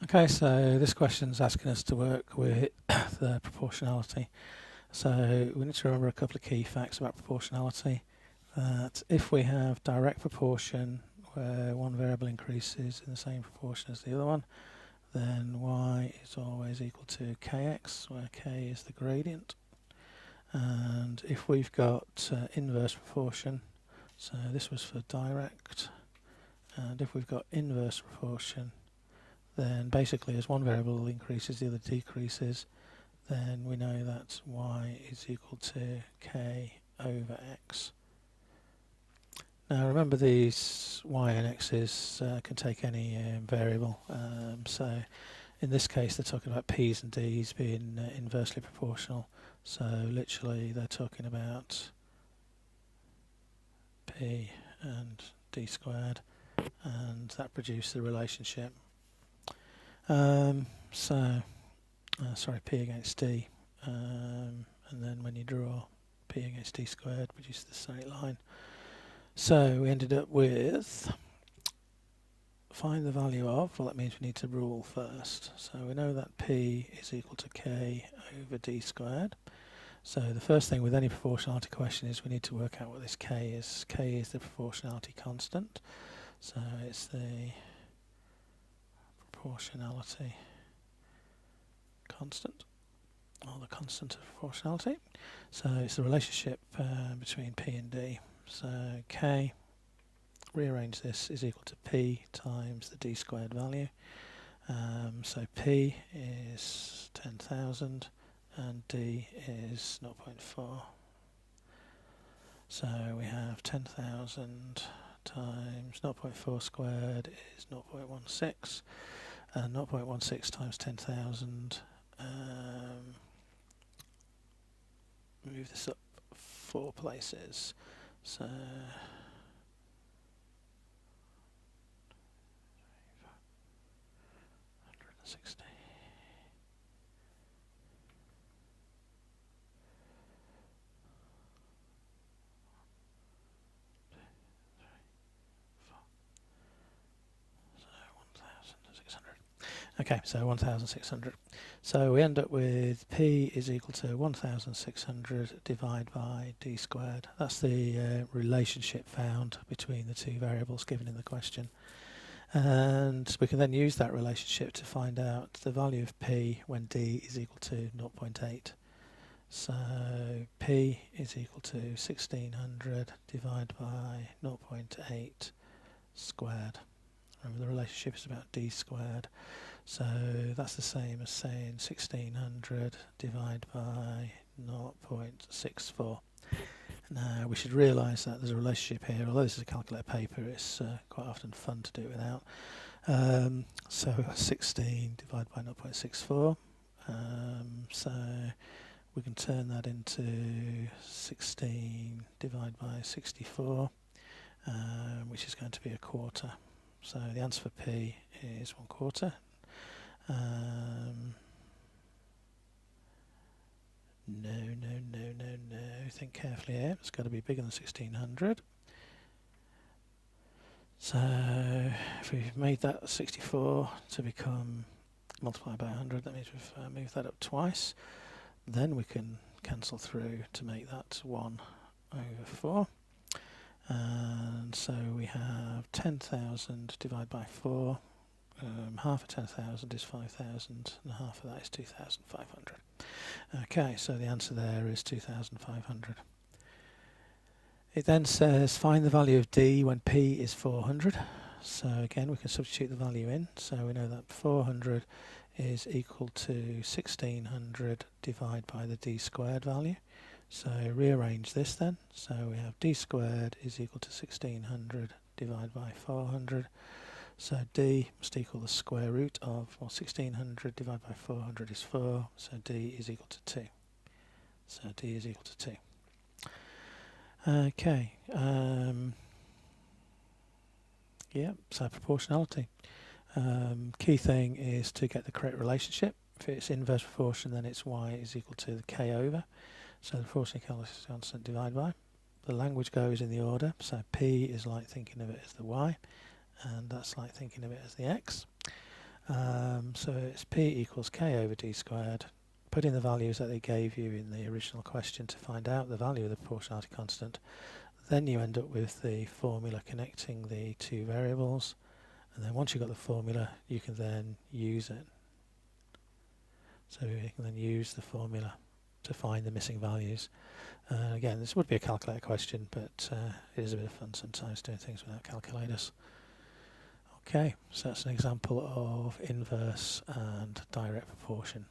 Okay, so this question's asking us to work with the proportionality. So we need to remember a couple of key facts about proportionality. That if we have direct proportion where one variable increases in the same proportion as the other one, then y is always equal to kx, where k is the gradient. And if we've got inverse proportion, so this was for direct, and if we've got inverse proportion, then basically as one variable increases, the other decreases, then we know that y is equal to k over x. Now remember, these y and x's can take any variable, so in this case they're talking about p's and d's being inversely proportional, so literally they're talking about p and d squared, and that produced the relationship. Sorry, p against d, and then when you draw p against d squared, produce the straight line. So we ended up with find the value of, well that means we need to rule first. So we know that p is equal to k over d squared. So the first thing with any proportionality question is we need to work out what this k is. K is the proportionality constant. So it's the proportionality constant, or the constant of proportionality. So it's the relationship between p and d. So k, rearrange this, is equal to p times the d squared value. So p is 10,000 and d is 0.4. So we have 10,000 times 0.4 squared is 0.16, and 0.16 times 10,000, move this up 4 places, so 160. Okay, so 1,600. So we end up with p is equal to 1,600 divided by d squared. That's the relationship found between the two variables given in the question. And we can then use that relationship to find out the value of p when d is equal to 0.8. So p is equal to 1,600 divided by 0.8 squared. Remember, the relationship is about d squared. So that's the same as saying 1,600 divided by 0.64. Now we should realise that there's a relationship here. Although this is a calculator paper, it's quite often fun to do it without. So 16 divided by 0.64. So we can turn that into 16 divided by 64, which is going to be a quarter. So the answer for p is 1/4. No. Think carefully here. It's got to be bigger than 1,600. So if we've made that 64 to become multiplied by 100, that means we've moved that up twice. Then we can cancel through to make that 1/4. And so we have 10,000 divided by 4. Half of 10,000 is 5,000, and half of that is 2,500. Okay, so the answer there is 2,500. It then says find the value of d when p is 400. So again, we can substitute the value in. So we know that 400 is equal to 1,600 divided by the d squared value. So rearrange this then. So we have d squared is equal to 1,600 divided by 400. So d must equal the square root of, well, 1,600 divided by 400 is 4, so d is equal to 2. So d is equal to 2. Okay. So proportionality. Key thing is to get the correct relationship. If it's inverse proportion, then it's y is equal to the k over. So the proportionality constant divided by. The language goes in the order, so p is like thinking of it as the y, and that's like thinking of it as the x. So it's P equals K over D squared. Put in the values that they gave you in the original question to find out the value of the proportionality constant. Then you end up with the formula connecting the two variables, and then once you've got the formula you can then use it. So you can then use the formula to find the missing values. Again, this would be a calculator question, but it is a bit of fun sometimes doing things without calculators. Okay, so that's an example of inverse and direct proportion.